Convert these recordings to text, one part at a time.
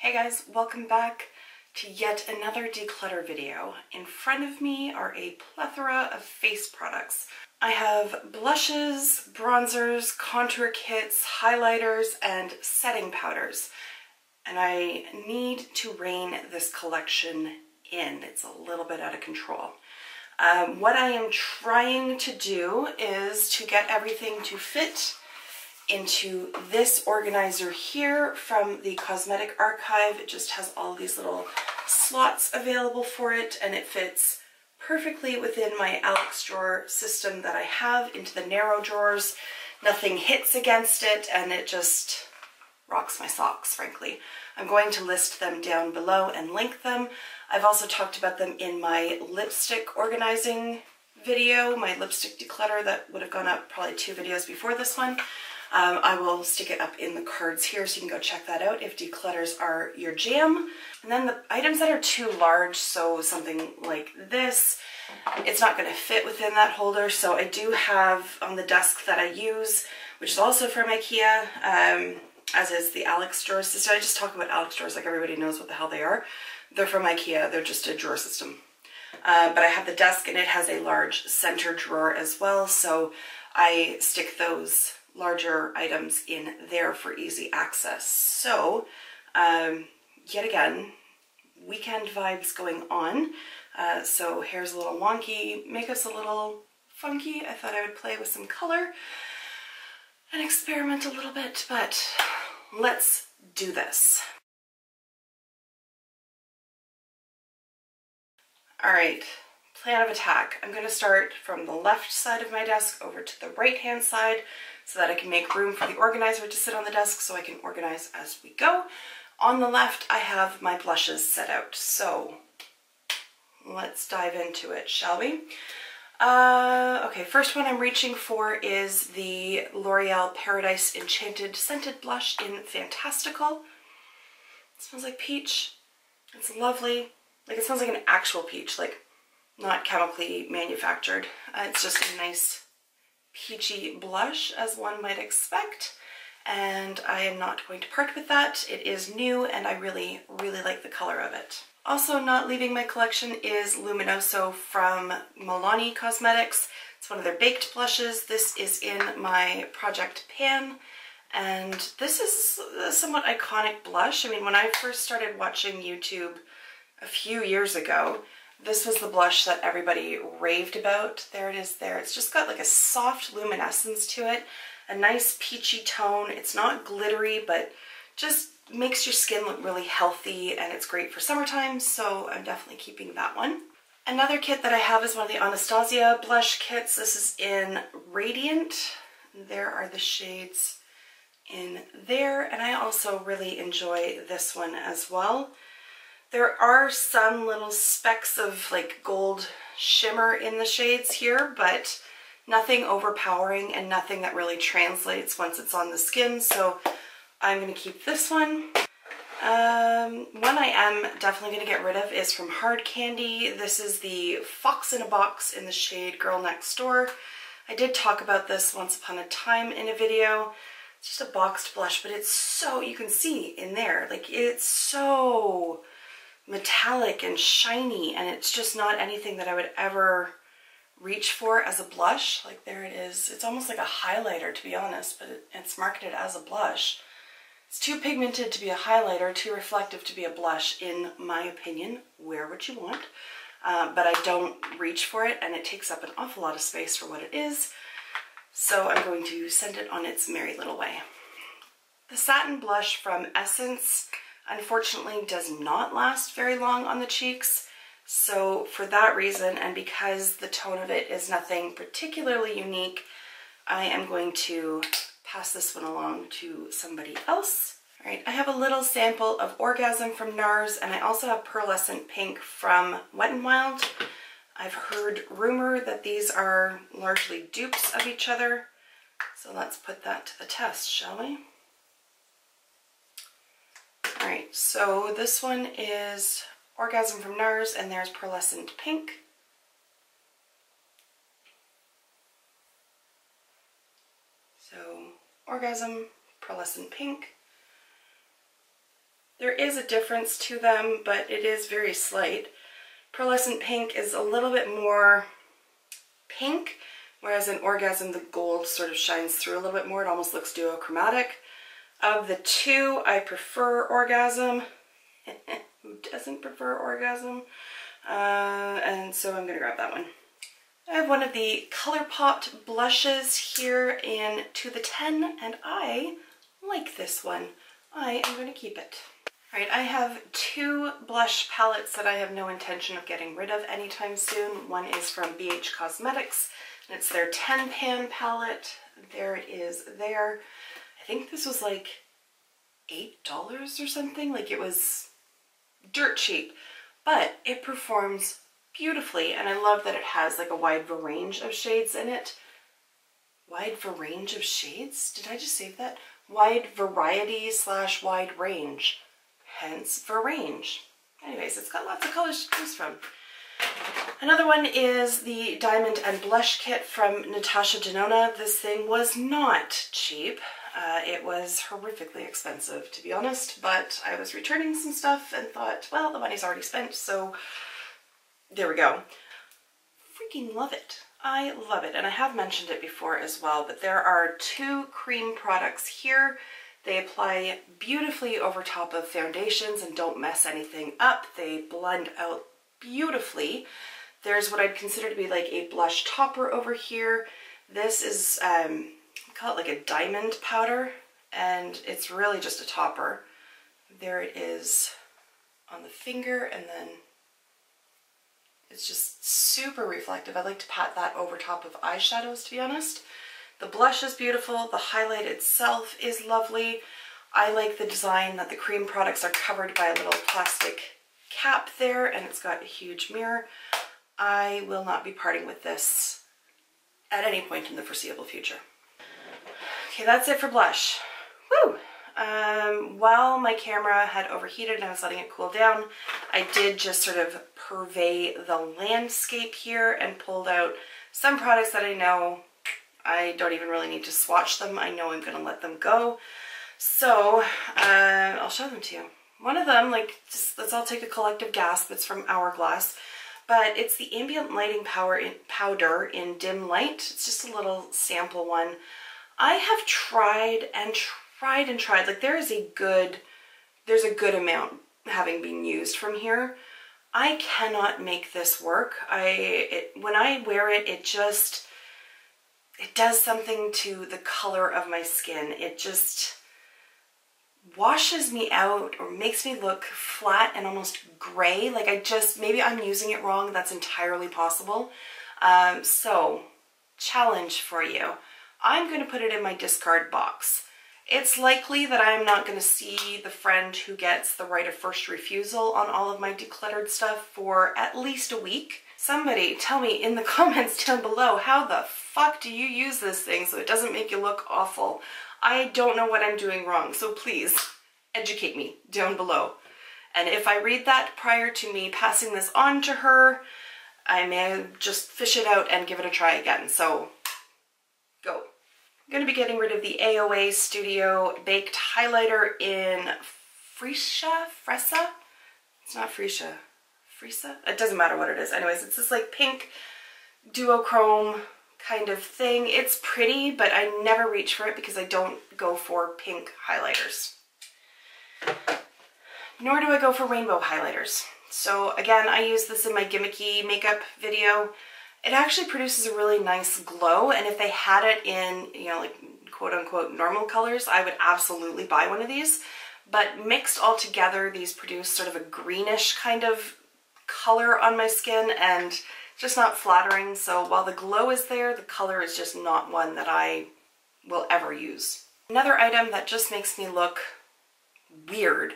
Hey guys, welcome back to yet another declutter video. In front of me are a plethora of face products. I have blushes, bronzers, contour kits, highlighters, and setting powders. And I need to rein this collection in. It's a little bit out of control. What I am trying to do is to get everything to fit into this organizer here from the Cosmetic Archive. It just has all these little slots available for it, and it fits perfectly within my Alex drawer system that I have into the narrow drawers. Nothing hits against it, and it just rocks my socks, frankly. I'm going to list them down below and link them. I've also talked about them in my lipstick organizing video, my lipstick declutter that would have gone up probably 2 videos before this one. I will stick it up in the cards here so you can go check that out if declutters are your jam. And then the items that are too large, so something like this, it's not going to fit within that holder. So I do have on the desk that I use, which is also from IKEA, as is the Alex drawer system. I just talk about Alex drawers like everybody knows what the hell they are. They're from IKEA, they're just a drawer system. But I have the desk and it has a large center drawer as well, so I stick those larger items in there for easy access. So, yet again, weekend vibes going on. So hair's a little wonky, makeup's a little funky. I thought I would play with some color and experiment a little bit, but let's do this. All right, plan of attack. I'm going to start from the left side of my desk over to the right hand side so that I can make room for the organizer to sit on the desk so I can organize as we go. On the left, I have my blushes set out. So let's dive into it, shall we? Okay, first one I'm reaching for is the L'Oreal Paradise Enchanted Scented Blush in Fantastical. It smells like peach. It's lovely. Like, it smells like an actual peach, like not chemically manufactured. It's just a nice peachy blush, as one might expect, and I am not going to part with that. It is new and I really like the color of it. Also not leaving my collection is Luminoso from Milani Cosmetics. It's one of their baked blushes. This is in my Project Pan, and this is a somewhat iconic blush. I mean, when I first started watching YouTube a few years ago, this was the blush that everybody raved about. There it is there. It's just got like a soft luminescence to it, a nice peachy tone. It's not glittery, but just makes your skin look really healthy, and it's great for summertime, so I'm definitely keeping that one. Another kit that I have is one of the Anastasia blush kits. This is in Radiant. There are the shades in there, and I also really enjoy this one as well. There are some little specks of like gold shimmer in the shades here, but nothing overpowering and nothing that really translates once it's on the skin, so I'm going to keep this one. One I am definitely going to get rid of is from Hard Candy. This is the Fox in a Box in the shade Girl Next Door. I did talk about this once upon a time in a video. It's just a boxed blush, but it's so, you can see in there, like it's so metallic and shiny, and it's just not anything that I would ever reach for as a blush. Like, there it is. It's almost like a highlighter, to be honest, but it's marketed as a blush. It's too pigmented to be a highlighter, too reflective to be a blush, in my opinion. Wear what you want, but I don't reach for it, and it takes up an awful lot of space for what it is, so I'm going to send it on its merry little way. The satin blush from Essence unfortunately does not last very long on the cheeks, so for that reason, and because the tone of it is nothing particularly unique, I am going to pass this one along to somebody else. All right, I have a little sample of Orgasm from NARS, and I also have Pearlescent Pink from Wet n Wild. I've heard rumor that these are largely dupes of each other, so let's put that to the test, shall we? Alright, so this one is Orgasm from NARS, and there's Pearlescent Pink. So, Orgasm, Pearlescent Pink. There is a difference to them, but it is very slight. Pearlescent pink is a little bit more pink, whereas in Orgasm the gold sort of shines through a little bit more. It almost looks duochromatic. Of the two, I prefer Orgasm. Who doesn't prefer Orgasm? And so I'm gonna grab that one. I have one of the ColourPop blushes here in To the 10, and I like this one. I am going to keep it. All right, I have two blush palettes that I have no intention of getting rid of anytime soon. One is from BH Cosmetics, and it's their 10 pan palette. There it is there. I think this was like $8 or something. Like, it was dirt cheap, but it performs beautifully, and I love that it has like a wide range of shades in it. Wide range of shades? Did I just save that? Wide variety / wide range. Hence, range. Anyways, it's got lots of colors to choose from. Another one is the Diamond and Blush Kit from Natasha Denona. This thing was not cheap. It was horrifically expensive, to be honest, but I was returning some stuff and thought, well, the money's already spent, so there we go. Freaking love it. I love it, and I have mentioned it before as well, but there are two cream products here. They apply beautifully over top of foundations and don't mess anything up. They blend out beautifully. There's what I'd consider to be like a blush topper over here. This is, I call it like a diamond powder, and it's really just a topper. There it is on the finger, and then it's just super reflective. I like to pat that over top of eyeshadows, to be honest. The blush is beautiful. The highlight itself is lovely. I like the design that the cream products are covered by a little plastic cap there, and it's got a huge mirror. I will not be parting with this at any point in the foreseeable future. Okay, that's it for blush. Woo! While my camera had overheated and I was letting it cool down, I did just sort of purvey the landscape here and pulled out some products that I know I don't even really need to swatch them. I know I'm going to let them go. So I'll show them to you. One of them, like, just let's all take a collective gasp. It's from Hourglass, but it's the Ambient Lighting Powder in Dim Light. It's just a little sample one. I have tried and tried. Like, there's a good amount having been used from here. I cannot make this work. When I wear it, it does something to the color of my skin. It just washes me out or makes me look flat and almost gray. Like, maybe I'm using it wrong. That's entirely possible. So, challenge for you. I'm going to put it in my discard box. It's likely that I'm not going to see the friend who gets the right of first refusal on all of my decluttered stuff for at least a week. Somebody tell me in the comments down below, how the fuck do you use this thing so it doesn't make you look awful? I don't know what I'm doing wrong, so please educate me down below. And if I read that prior to me passing this on to her, I may just fish it out and give it a try again. So go. I'm going to be getting rid of the AOA Studio Baked Highlighter in Fresa? It's not Fresa. Fresa? It doesn't matter what it is. Anyways, it's this like pink duochrome kind of thing. It's pretty, but I never reach for it because I don't go for pink highlighters. Nor do I go for rainbow highlighters. So again, I use this in my gimmicky makeup video. It actually produces a really nice glow, and if they had it in, you know, like quote-unquote normal colors, I would absolutely buy one of these. But mixed all together, these produce sort of a greenish kind of color on my skin, and just not flattering. So while the glow is there, the color is just not one that I will ever use. Another item that just makes me look weird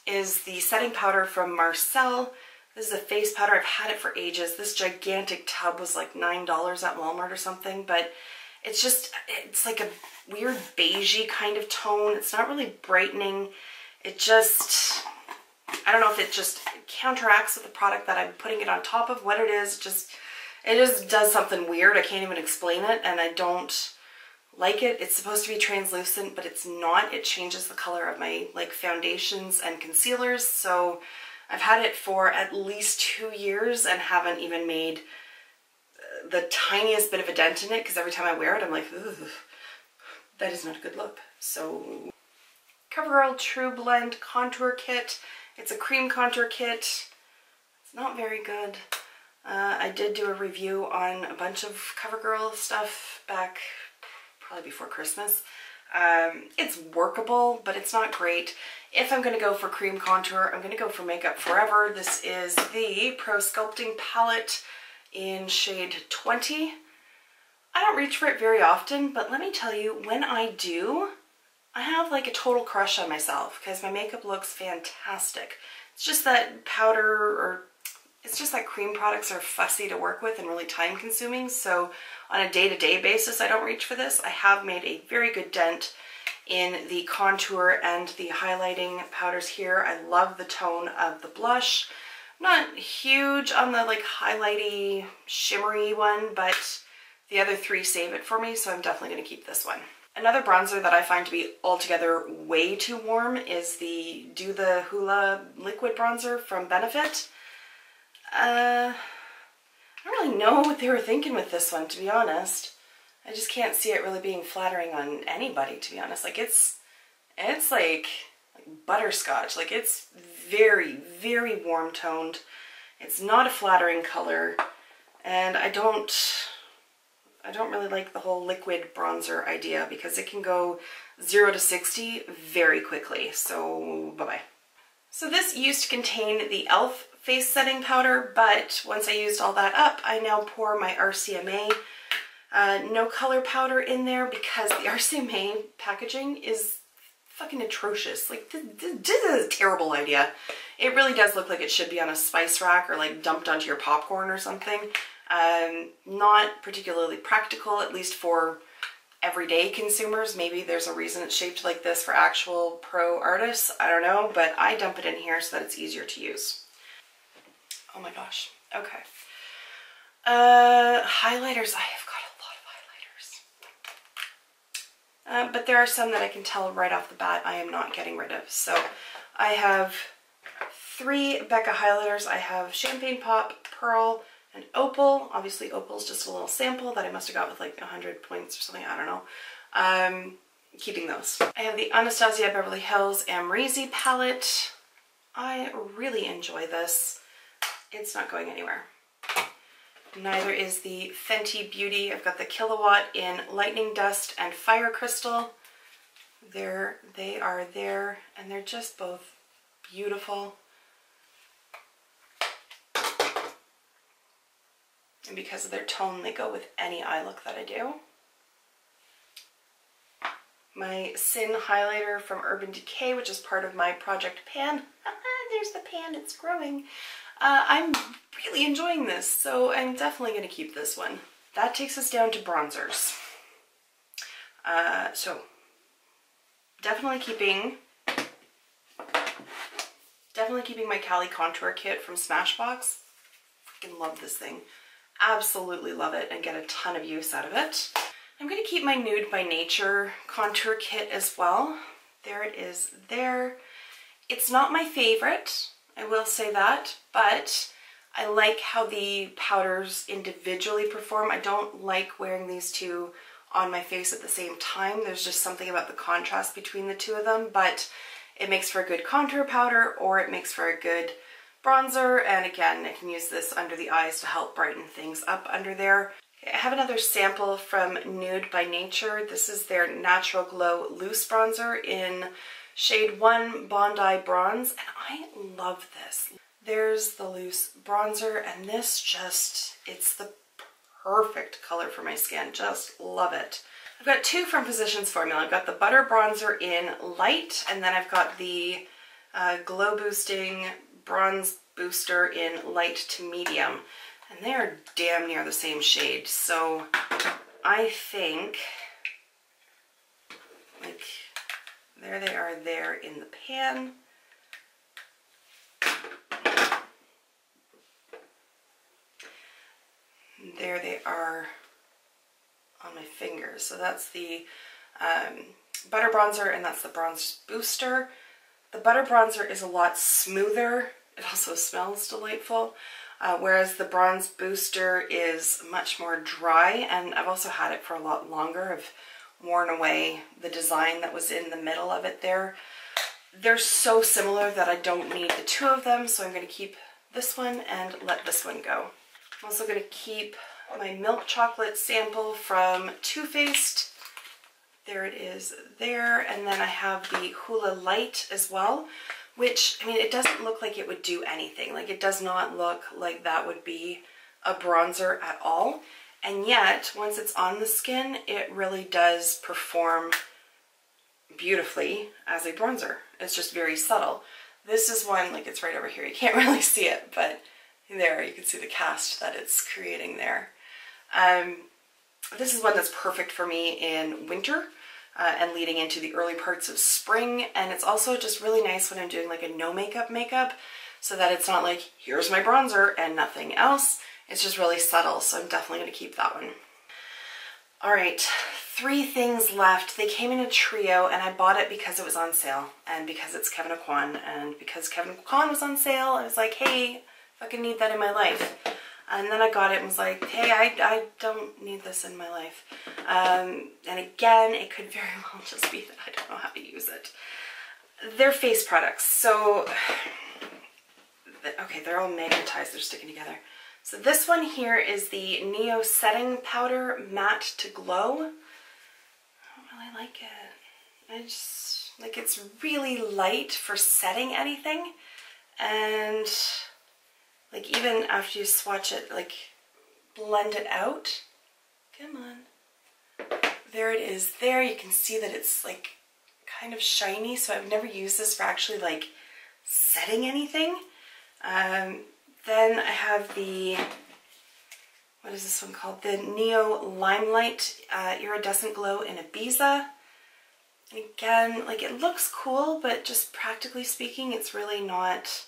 is the setting powder from Marcel. This is a face powder. I've had it for ages. This gigantic tub was like $9 at Walmart or something, but it's like a weird beigey kind of tone. It's not really brightening. It just, I don't know if it just counteracts with the product that I'm putting it on top of, what it is. It just does something weird. I can't even explain it, and I don't like it. It's supposed to be translucent, but it's not. It changes the color of my like foundations and concealers. So I've had it for at least 2 years and haven't even made the tiniest bit of a dent in it, because every time I wear it, I'm like, ugh, that is not a good look. So CoverGirl True Blend Contour Kit. It's a cream contour kit. It's not very good. I did do a review on a bunch of CoverGirl stuff back probably before Christmas. It's workable, but it's not great. If I'm going to go for cream contour, I'm going to go for Makeup Forever. This is the Pro Sculpting Palette in shade 20. I don't reach for it very often, but let me tell you, when I do, I have like a total crush on myself because my makeup looks fantastic. It's just that powder, or it's just that cream products are fussy to work with and really time consuming. So on a day-to-day basis, I don't reach for this. I have made a very good dent in the contour and the highlighting powders here. I love the tone of the blush. Not huge on the like highlighty, shimmery one, but the other three save it for me, so I'm definitely going to keep this one. Another bronzer that I find to be altogether way too warm is the Do the Hoola liquid bronzer from Benefit. I don't really know what they were thinking with this one, to be honest. I just can't see it really being flattering on anybody, to be honest. Like it's like butterscotch. Like it's very, very warm toned. It's not a flattering color, and I don't really like the whole liquid bronzer idea because it can go 0 to 60 very quickly. So bye-bye. So this used to contain the e.l.f. face setting powder, but once I used all that up, I now pour my RCMA no color powder in there because the RCMA packaging is fucking atrocious. Like, this is a terrible idea. It really does look like it should be on a spice rack or like dumped onto your popcorn or something. Not particularly practical, at least for everyday consumers. Maybe there's a reason it's shaped like this for actual pro artists. I don't know, but I dump it in here so that it's easier to use. Oh my gosh. Okay. Highlighters. I have got a lot of highlighters. But there are some that I can tell right off the bat I am not getting rid of. So I have 3 Becca highlighters. I have Champagne Pop, Pearl, and Opal. Obviously Opal's just a little sample that I must have got with like 100 points or something, I don't know. Keeping those. I have the Anastasia Beverly Hills Amrezy palette. I really enjoy this. It's not going anywhere. Neither is the Fenty Beauty. I've got the Kilowatt in Lightning Dust and Fire Crystal. There they are there, and they're just both beautiful. And because of their tone, they go with any eye look that I do. My Sin highlighter from Urban Decay, which is part of my Project Pan. There's the pan, it's growing. I'm really enjoying this, so I'm definitely going to keep this one. That takes us down to bronzers. So definitely keeping my Cali Contour Kit from Smashbox. Freaking love this thing. Absolutely love it and get a ton of use out of it. I'm going to keep my Nude by Nature contour kit as well. There it is there. It's not my favorite, I will say that, but I like how the powders individually perform. I don't like wearing these two on my face at the same time. There's just something about the contrast between the two of them, but it makes for a good contour powder or it makes for a good bronzer, and again, I can use this under the eyes to help brighten things up under there. I have another sample from Nude by Nature. This is their Natural Glow Loose Bronzer in shade 1 Bondi Bronze, and I love this. There's the loose bronzer, and this just, it's the perfect color for my skin. Just love it. I've got 2 from Physicians Formula. I've got the Butter Bronzer in Light, and then I've got the Glow Boosting Bronze Booster in Light to Medium. And they're damn near the same shade. So I think, like, there they are there in the pan. There they are on my fingers. So that's the Butter Bronzer, and that's the Bronze Booster. The Butter Bronzer is a lot smoother. It also smells delightful. Whereas the Bronze Booster is much more dry, and I've also had it for a lot longer. I've worn away the design that was in the middle of it there. They're so similar that I don't need the two of them, so I'm going to keep this one and let this one go. I'm also going to keep my milk chocolate sample from Too Faced. There it is there, and then I have the Hula Light as well, which, I mean, it doesn't look like it would do anything. Like, it does not look like that would be a bronzer at all. And yet, once it's on the skin, it really does perform beautifully as a bronzer. It's just very subtle. This is one, like, it's right over here. You can't really see it, but there, you can see the cast that it's creating there. This is one that's perfect for me in winter. And leading into the early parts of spring, and it's also just really nice when I'm doing like a no makeup so that it's not like, here's my bronzer and nothing else. It's just really subtle, so I'm definitely going to keep that one. Alright, 3 things left. They came in a trio, and I bought it because it was on sale, and because it's Kevyn Aucoin, and because Kevyn Aucoin was on sale, I was like, hey, fucking need that in my life. And then I got it and was like, hey, I don't need this in my life. And again, it could very well just be that I don't know how to use it. They're face products. So, okay, they're all magnetized. They're sticking together. So this one here is the Neo Setting Powder Matte to Glow. I don't really like it. I just, like, it's really light for setting anything. And like, even after you swatch it, like, blend it out. Come on. There it is there. You can see that it's, like, kind of shiny, so I've never used this for actually, like, setting anything. Then I have the, what is this one called? The Neo Limelight Iridescent Glow in Ibiza. And again, like, it looks cool, but just practically speaking, it's really not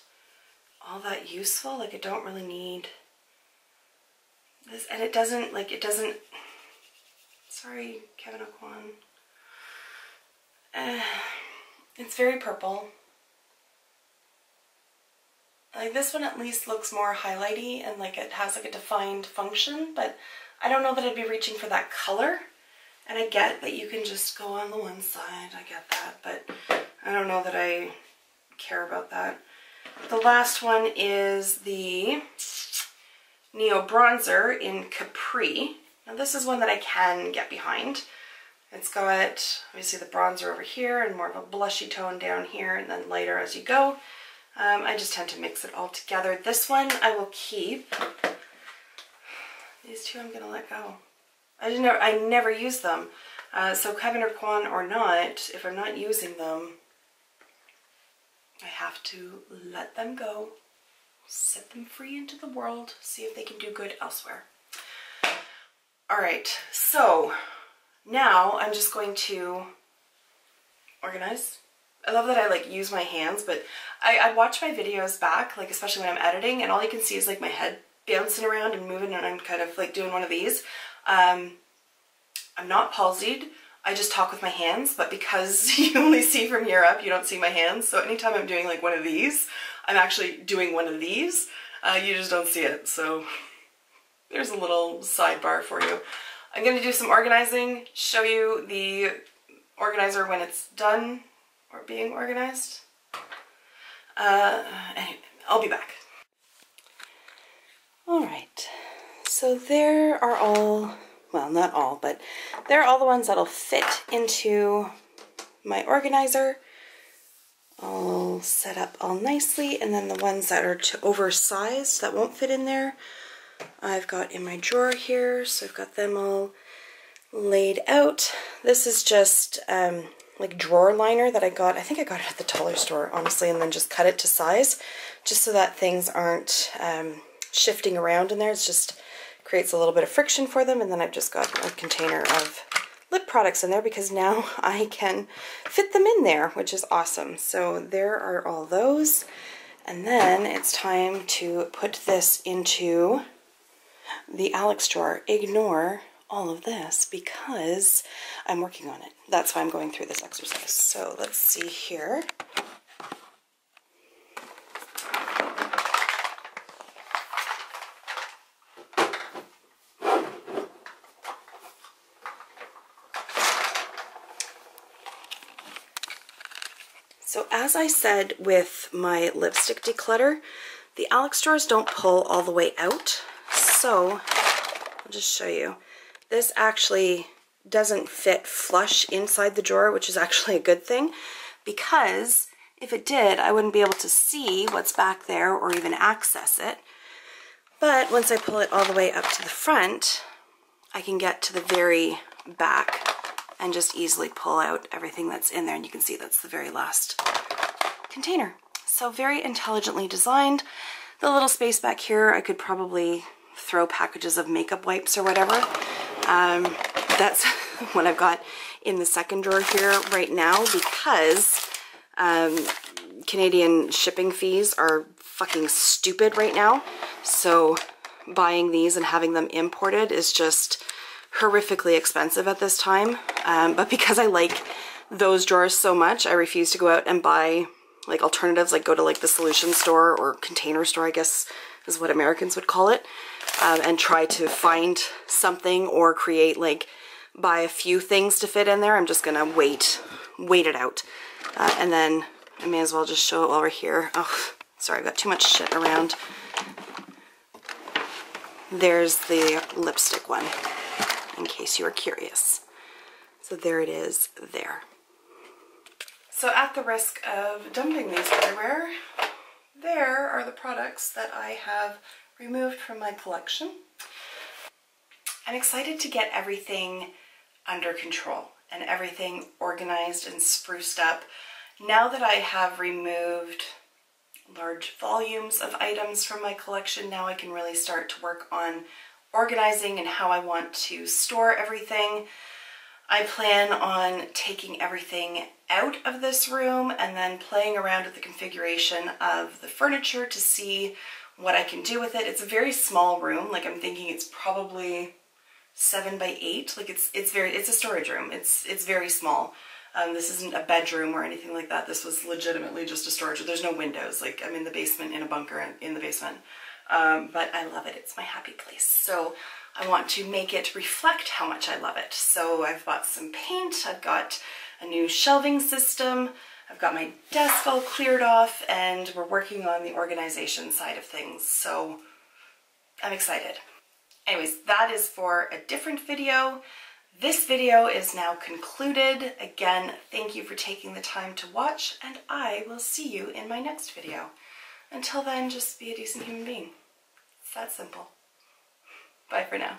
all that useful. Like, I don't really need this, and it doesn't, like, it doesn't, sorry, Kevyn Aucoin. It's very purple. Like, this one at least looks more highlighty, and like it has like a defined function, but I don't know that I'd be reaching for that color. And I get that you can just go on the one side, I get that, but I don't know that I care about that. The last one is the Neo Bronzer in Capri. Now this is one that I can get behind. It's got obviously the bronzer over here and more of a blushy tone down here, and then lighter as you go. I just tend to mix it all together. This one I will keep. These two I'm gonna let go. I never use them. So Kevyn Aucoin or not, if I'm not using them, I have to let them go, set them free into the world, see if they can do good elsewhere. Alright, so now I'm just going to organize. I love that I like use my hands, but I watch my videos back, like especially when I'm editing, and all you can see is like my head bouncing around and moving, and I'm kind of like doing one of these. I'm not palsied. I just talk with my hands, but because you only see from here up, you don't see my hands. So anytime I'm doing like one of these, I'm actually doing one of these. You just don't see it. So there's a little sidebar for you. I'm going to do some organizing, show you the organizer when it's done or being organized. Anyway, I'll be back. All right, so there are all, well, not all, but they're all the ones that'll fit into my organizer, all set up all nicely, and then the ones that are oversized that won't fit in there, I've got in my drawer here, so I've got them all laid out. This is just like drawer liner that I got, I think I got it at the dollar store, honestly, and then just cut it to size, just so that things aren't shifting around in there. It just creates a little bit of friction for them, and then I've just got a container of lip products in there because now I can fit them in there, which is awesome. So there are all those, and then it's time to put this into the Alex drawer. Ignore all of this because I'm working on it. That's why I'm going through this exercise. So let's see here. So as I said with my lipstick declutter, the Alex drawers don't pull all the way out. So I'll just show you. This actually doesn't fit flush inside the drawer, which is actually a good thing, because if it did, I wouldn't be able to see what's back there or even access it. But once I pull it all the way up to the front, I can get to the very back and just easily pull out everything that's in there. And you can see that's the very last container. So very intelligently designed. The little space back here, I could probably throw packages of makeup wipes or whatever. That's what I've got in the second drawer here right now, because Canadian shipping fees are fucking stupid right now. So buying these and having them imported is just horrifically expensive at this time. But because I like those drawers so much, I refuse to go out and buy like alternatives, like go to like the solution store or container store, I guess is what Americans would call it, and try to find something or create like buy a few things to fit in there. I'm just gonna wait it out. And then I may as well just show it while we're here. Oh, sorry, I've got too much shit around. There's the lipstick one, in case you are curious. So there it is there. So at the risk of dumping these everywhere, there are the products that I have removed from my collection. I'm excited to get everything under control and everything organized and spruced up. Now that I have removed large volumes of items from my collection, now I can really start to work on organizing and how I want to store everything. I plan on taking everything out of this room and then playing around with the configuration of the furniture to see what I can do with it. It's a very small room. Like, I'm thinking it's probably 7 by 8. Like, it's a storage room. It's very small. This isn't a bedroom or anything like that. This was legitimately just a storage room. There's no windows. Like, I'm in the basement, in a bunker in the basement. But I love it. It's my happy place. So I want to make it reflect how much I love it. So I've bought some paint, I've got a new shelving system, I've got my desk all cleared off, and we're working on the organization side of things. So I'm excited. Anyways, that is for a different video. This video is now concluded. Again, thank you for taking the time to watch, and I will see you in my next video. Until then, just be a decent human being. It's that simple. Bye for now.